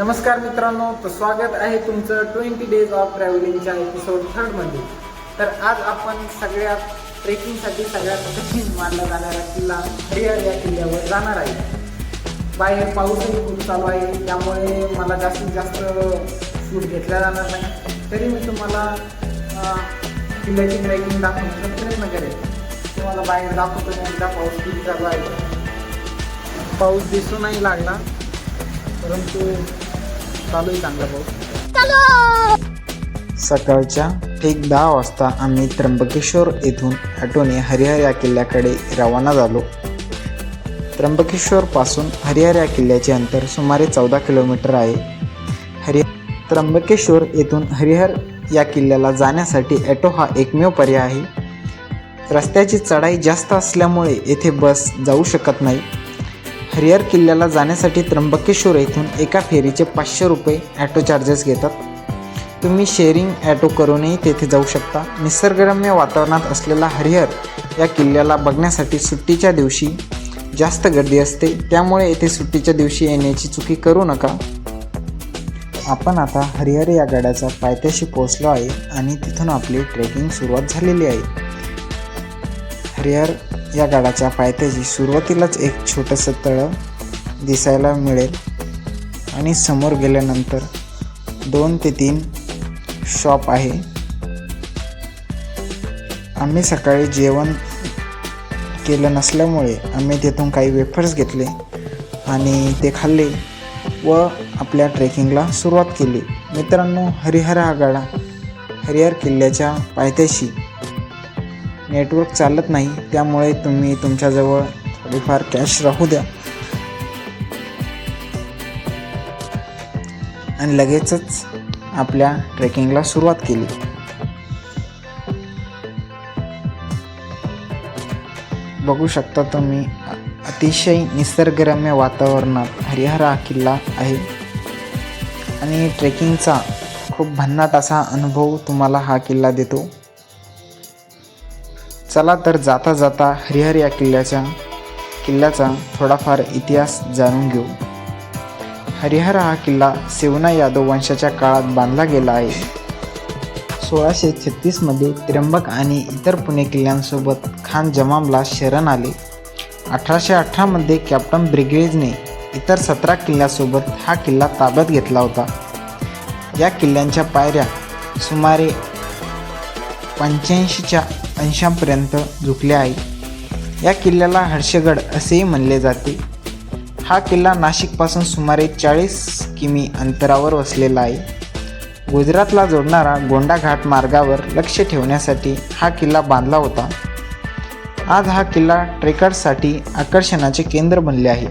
नमस्कार मित्रांनो, तर स्वागत आहे तुमचं 20 डेज ऑफ ट्रॅव्हलिंगच्या एपिसोड 3 मध्ये। तर आज आपण सगळ्यात ट्रेकिंगसाठी सगळ्यात कठीण मानला जाणारा किल्ला हरिहर या किल्ल्यावर जाणार आहे। बाहेर पाऊसही खूप चालू आहे, त्यामुळे मला जास्तीत जास्त शूट घेतला जाणार नाही। तरी मी तुम्हाला किल्ल्याची ट्रेकिंग दाखवण्याचा प्रयत्न करेन। तुम्हाला बाहेर दाखवतो एकदा पाऊस किती चालू आहे। पाऊस दिसू नाही लागला, परंतु चालू आहे चांगला पाऊस। सकाळच्या ठीक 10 वाजता आम्ही त्र्यंबकेश्वर येथून ऑटोने हरिहर या किल्ल्याकडे रवाना झालो। त्र्यंबकेश्वरपासून हरिहर या किल्ल्याचे अंतर सुमारे 14 किलोमीटर आहे। त्र्यंबकेश्वर येथून हरिहर या किल्ल्याला जाण्यासाठी ऑटो हा एकमेव पर्याय आहे। रस्त्याची चढाई जास्त असल्यामुळे येथे बस जाऊ शकत नाही। हरिहर किल्ल्याला जाण्यासाठी त्र्यंबकेश्वर येथून एका फेरीचे 500 रुपये ॲटो चार्जेस घेतात। तुम्ही शेअरिंग ॲटो करूनही तेथे जाऊ शकता। निसर्गरम्य वातावरणात असलेला हरिहर या किल्ल्याला बघण्यासाठी सुट्टीच्या दिवशी जास्त गर्दी असते, त्यामुळे येथे सुट्टीच्या दिवशी येण्याची चुकी करू नका। आपण आता हरिहर या गडाच्या पायथ्याशी पोहोचलो आहे आणि तिथून आपली ट्रेकिंग सुरुवात झालेली आहे। हरिहर या गडाच्या पायथ्याशी सुरुवातीलाच एक छोटंसं तळं दिसायला मिळेल आणि समोर गेल्यानंतर 2 ते 3 शॉप आहे। आम्ही सकाळी जेवण केलं नसल्यामुळे आम्ही तिथून काही वेफर्स घेतले आणि ते खाल्ले व आपल्या ट्रेकिंगला सुरुवात केली। मित्रांनो, हरिहर किल्ल्याच्या पायथ्याशी नेटवर्क चालत नाही, त्यामुळे तुम्ही तुमच्याजवळ थोडीफार कॅश राहू द्या आणि लगेचच आपल्या ट्रेकिंगला सुरुवात केली। बघू शकता तुम्ही, अतिशय निसर्गरम्य वातावरणात हरिहर हा किल्ला आहे आणि ट्रेकिंगचा खूप भन्नाट असा अनुभव तुम्हाला हा किल्ला देतो। चला तर जाता जाता हरिहर या किल्ल्याचा थोडाफार इतिहास जाणून घेऊ। हरिहर हा किल्ला सेवना यादव वंशाच्या काळात बांधला गेला आहे। 1636 मध्ये त्र्यंबक आणि इतर पुणे किल्ल्यांसोबत खान जमामला शरण आले। 1818 मध्ये कॅप्टन ब्रिगेजने इतर 17 किल्ल्यासोबत हा किल्ला ताब्यात घेतला होता। या किल्ल्यांच्या पायऱ्या सुमारे 85 अंशांपर्यंत झुकल्या आहेत। या किल्ल्याला हर्षगड असेही म्हणले जाते। हा किल्ला नाशिकपासून सुमारे 40 किमी अंतरावर वसलेला आहे। गुजरातला जोडणारा गोंडा घाट मार्गावर लक्ष ठेवण्यासाठी हा किल्ला बांधला होता। आज हा किल्ला ट्रेकर्ससाठी आकर्षणाचे केंद्र बनले आहे।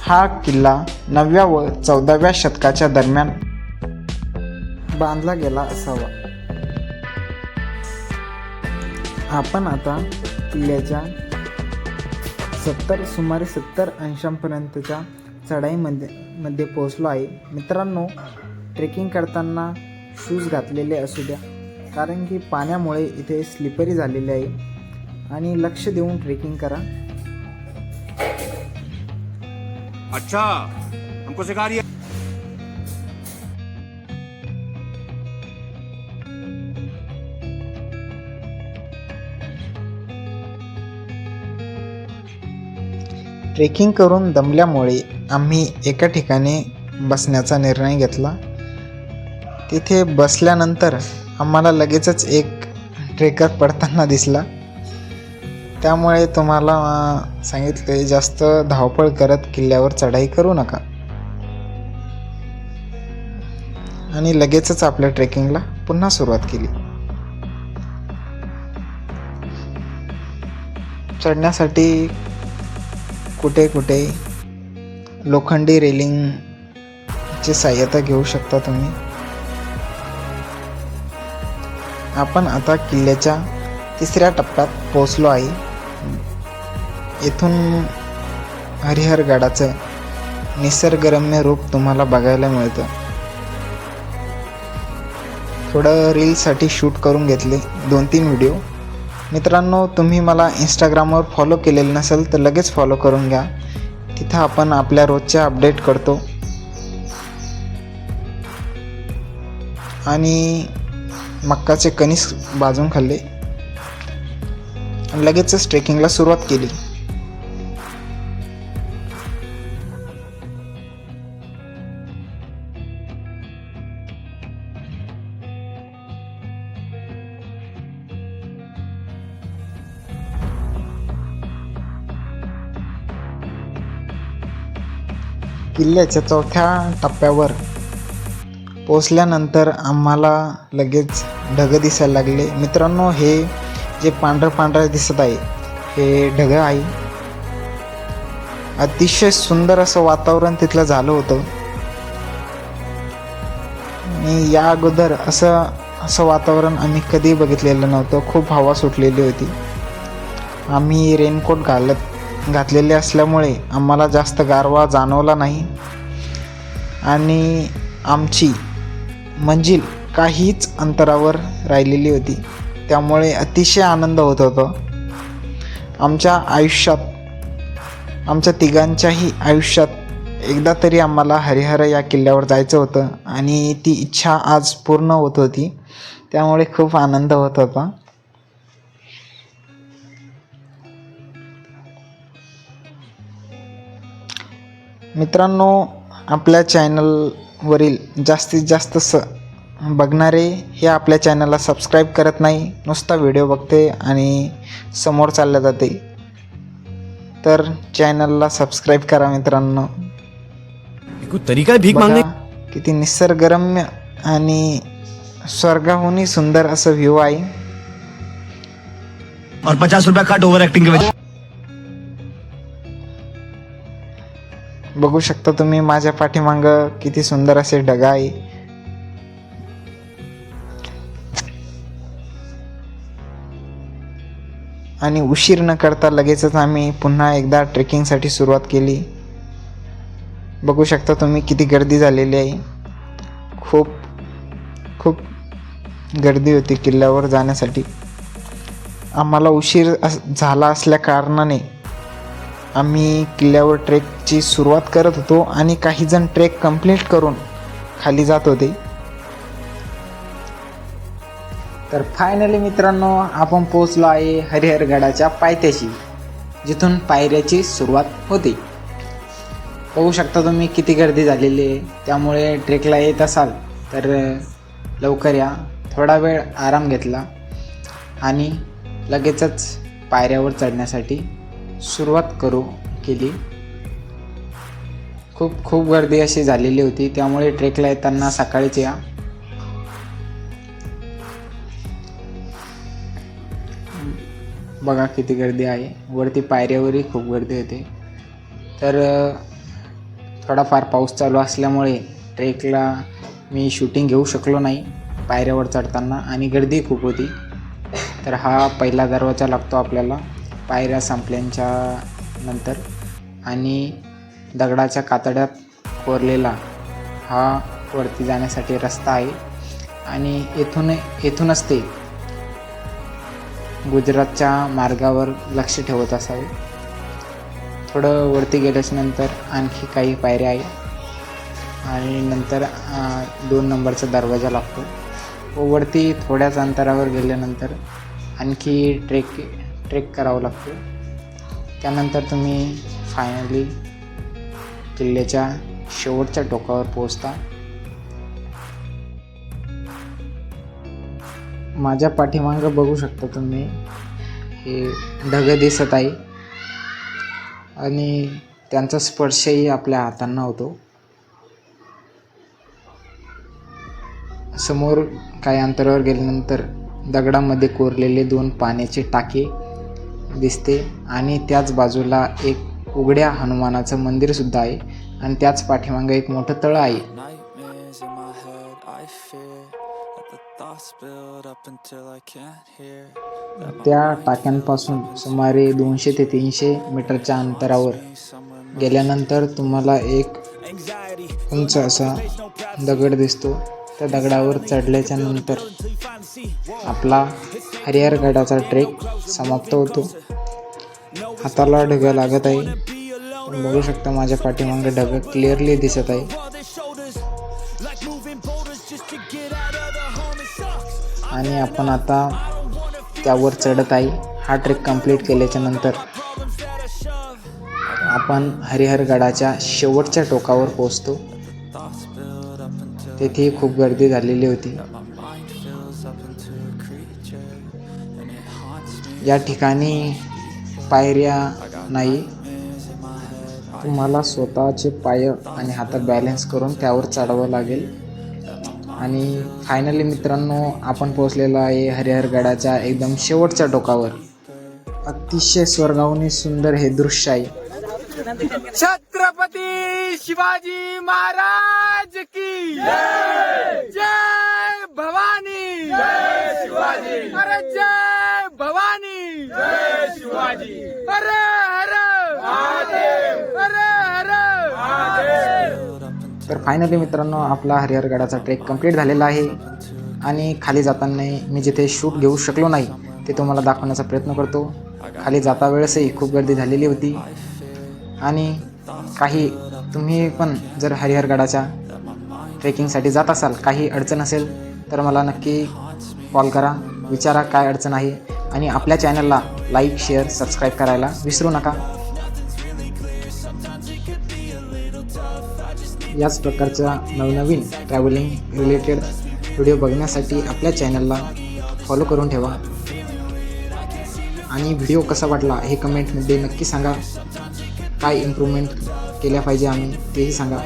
हा किल्ला 9व्या व 14व्या शतकाच्या दरम्यान बांधला गेला असावा। आपण आता किल्ल्याच्या सुमारे 70 अंशांपर्यंतच्या चढाईमध्ये पोहोचलो आहे। मित्रांनो, ट्रेकिंग करताना शूज घातलेले असू द्या, कारण की पाण्यामुळे इथे स्लिपरी झालेले आहे आणि लक्ष देऊन ट्रेकिंग करा। अच्छा, हमको सिखा रही है। ट्रेकिंग करून दमल्यामुळे आम्ही एका ठिकाणी बसण्याचा निर्णय घेतला। तिथे बसल्यानंतर आम्हाला लगेचच एक ट्रेकर पडताना दिसला, त्यामुळे तुम्हाला सांगितले जास्त धावपळ करत किल्ल्यावर चढाई करू नका आणि लगेचच आपल्या ट्रेकिंगला पुन्हा सुरुवात केली। चढण्यासाठी कुठे कुठे लोखंडी रेलिंगची सहाय्यता घेऊ शकता तुम्ही। आपण आता किल्ल्याच्या 3ऱ्या टप्प्यात पोहोचलो आहे। येथून हरिहर गडाचं निसर्गरम्य रूप तुम्हाला बघायला मिळतं। थोडं रीलसाठी शूट करून घेतले 2-3 व्हिडिओ। मित्रांनो, तुम्ही मला इंस्टाग्रामवर फॉलो केलेलं नसेल तर लगेच फॉलो करून घ्या। तिथं आपण आपल्या रोजच्या अपडेट करतो। आणि मक्काचे कणीस भाजून खाल्ले आणि लगेचच ट्रेकिंगला सुरुवात केली. किल्ल्याच्या चौथ्या टप्प्यावर पोचल्यानंतर आम्हाला लगेच ढग दिसायला लागले. मित्रांनो, हे जे पांढरं पांढरं दिसत आहे हे ढग आहे. अतिशय सुंदर असं वातावरण तिथलं झालं होतं आणि या अगोदर असं वातावरण आम्ही कधी बघितलेलं नव्हतं. खूप हवा सुटलेली होती. आम्ही रेनकोट घातलेले असल्यामुळे आम्हाला जास्त गारवा जाणवला नाही आणि आमची मंजिल काहीच अंतरावर राहिलेली होती. त्यामुळे अतिशय आनंद होत होता. आमच्या तिघांच्याही आयुष्यात एकदा तरी आम्हाला हरिहर या किल्ल्यावर जायचं होतं आणि ती इच्छा आज पूर्ण होत होती. त्यामुळे खूप आनंद होत होता. मित्रांनो, आपल्या चॅनलवरील जास्तीत जास्त बघणारे हे आपल्या चॅनलला सबस्क्राईब करत नाही, नुसता व्हिडिओ बघते आणि समोर चालले जाते. तर चॅनलला सबस्क्राईब करा मित्रांनो. तरीका भीक मागणे. किती निसर्गरम्य आणि स्वर्गाहूनही सुंदर असं व्ह्यू आहे. और 50 रुपया कट ओवर एक्टिंग के वजह. बघू शकता तुम्ही माझ्या पाठीमागं किती सुंदर असे ढग आहे. आणि उशीर न करता लगेचच आम्ही पुन्हा एकदा ट्रेकिंगसाठी सुरुवात केली. बघू शकता तुम्ही किती गर्दी झालेली आहे. खूप खूप गर्दी होती किल्ल्यावर जाण्यासाठी. आम्हाला उशीर झाला असल्या कारणाने आम्ही किल्ल्यावर ट्रेकची सुरुवात करत होतो आणि काही जण ट्रेक कंप्लीट करून खाली जात होते. तर फायनली मित्रांनो, आपण पोहोचलो आहे हरिहरगडाच्या पायथ्याशी, जिथून पायऱ्याची सुरुवात होते. बघू शकता तुम्ही किती गर्दी झालेली आहे. त्यामुळे ट्रेकला येत असाल तर लवकर या. थोडा वेळ आराम घेतला आणि लगेचच पायऱ्यावर चढण्यासाठी सुरुवात केली. खूप गर्दी अशी झालेली होती. त्यामुळे ट्रेकला येताना सकाळीच या. बघा किती गर्दी आहे. वरती पायऱ्यावरही खूप गर्दी होते. तर थोडाफार पाऊस चालू असल्यामुळे ट्रेकला मी शूटिंग घेऊ शकलो नाही पायऱ्यावर चढताना आणि गर्दी खूप होती. तर हा पहिला दरवाजा लागतो आपल्याला पायऱ्या संपल्याच्या नंतर आणि दगडाच्या कातड्यात कोरलेला हा वरती जाण्यासाठी रस्ता आहे आणि येथूनच ते गुजरातच्या मार्गावर लक्ष ठेवत असावे. थोडं वरती गेल्याच्या नंतर आणखी काही पायऱ्या आहे आणि नंतर 2 नंबरचा दरवाजा लागतो व वरती थोड्याच अंतरावर गेल्यानंतर आणखी ट्रेक करावं लागतो. त्यानंतर तुम्ही फायनली किल्ल्याच्या शेवटच्या टोकावर पोहोचता. माझ्या पाठीमागं बघू शकता तुम्ही हे ढग दिसत आहे आणि त्यांचा स्पर्शही आपल्या हातांना होतो. समोर काही अंतरावर गेल्यानंतर दगडामध्ये कोरलेले 2 पाण्याचे टाके दिसते आणि त्याच बाजूला एक उघड्या हनुमानाचं मंदिर सुद्धा आहे आणि त्याच पाठीमागे एक मोठं तळं आहे. त्या टाक्यांपासून सुमारे 200 ते 300 मीटरच्या अंतरावर गेल्यानंतर तुम्हाला एक उंच असा दगड दिसतो. त्या दगडावर चढल्याच्या नंतर आपला हरिहरगडाचा ट्रेक समाप्त होतो. हाताला ढग लागत आहे. बघू शकता माझ्या पाठीमागे ढग क्लिअरली दिसत आहे. आणि आपण आता त्यावर चढत आहे. हा ट्रेक कंप्लीट केल्याच्या नंतर आपण हरिहरगडाच्या शेवटच्या टोकावर पोहोचतो. तेथे खूप गर्दी झालेली होती. या ठिकाणी पायऱ्या नाही, तुम्हाला स्वतःचे पाय आणि हात बॅलन्स करून त्यावर चढावं लागेल. आणि फायनली मित्रांनो, आपण पोहोचलेलो आहे हरिहरगडाच्या एकदम शेवटच्या टोकावर. अतिशय स्वर्गाहून सुंदर हे दृश्य आहे. छत्रपती शिवाजी महाराज की जय भवानी, जय शिवाजी, अरे जय भवानी, जय शिवाजी, अरे हर महादेव, अरे हर महादेव. तर फायनली मित्रांनो, आपला हरिहरगडाचा ट्रेक कंप्लीट झालेला आहे. आणि खाली जाताना मी जिथे शूट घेऊ शकलो नाही ते तुम्हाला दाखवण्याचा प्रयत्न करतो. खाली जाता वेळेसही खूप गर्दी झालेली होती. आणि काही तुम्ही पण जर हरिहरगडाच्या ट्रेकिंगसाठी जात असाल, काही अडचण असेल तर मला नक्की कॉल करा, विचारा काय अडचण आहे. आणि आपल्या चॅनलला लाईक, शेअर, सबस्क्राईब करायला विसरू नका. याच प्रकारच्या नवनवीन ट्रॅव्हलिंग रिलेटेड व्हिडिओ बघण्यासाठी आपल्या चॅनलला फॉलो करून ठेवा. आणि व्हिडिओ कसा वाटला हे कमेंटमध्ये नक्की सांगा. काय इम्प्रूव्हमेंट केल्या पाहिजे आम्ही तेही सांगा.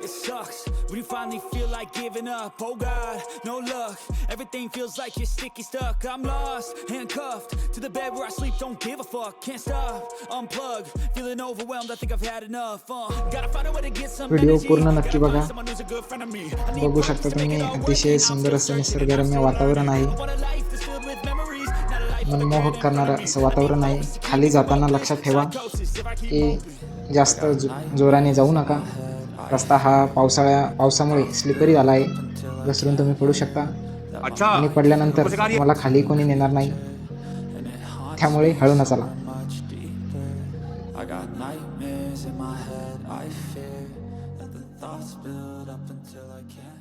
It sucks when you finally feel like giving up. Oh God, no luck. Everything feels like you're sticky stuck. I'm lost, handcuffed to the bed where I sleep. Don't give a fuck. Can't stop, unplug. Feeling overwhelmed. I think I've had enough. Gotta find a way to get some video energy. पूर्ण नक्की बघा. Someone who's a good friend of me. बघू शकता तुम्ही, अतिशय सुंदर असं निसर्गरम्य वातावरण आहे. Want a life that's filled with memories. Not a life मनमोहक करणारं असं वातावरण आहे. खाली जाताना लक्षात ठेवा की जास्त जोराने जाऊ नका. रस्ता हा पावसामुळे स्लिपरी झाला आहे. घसरून तुम्ही पडू शकता. अच्छा, आणि पडल्यानंतर मला खाली कोणी नेणार नाही, त्यामुळे हळून चला. I got nightmares in my head, I fear that the thoughts build up until I can't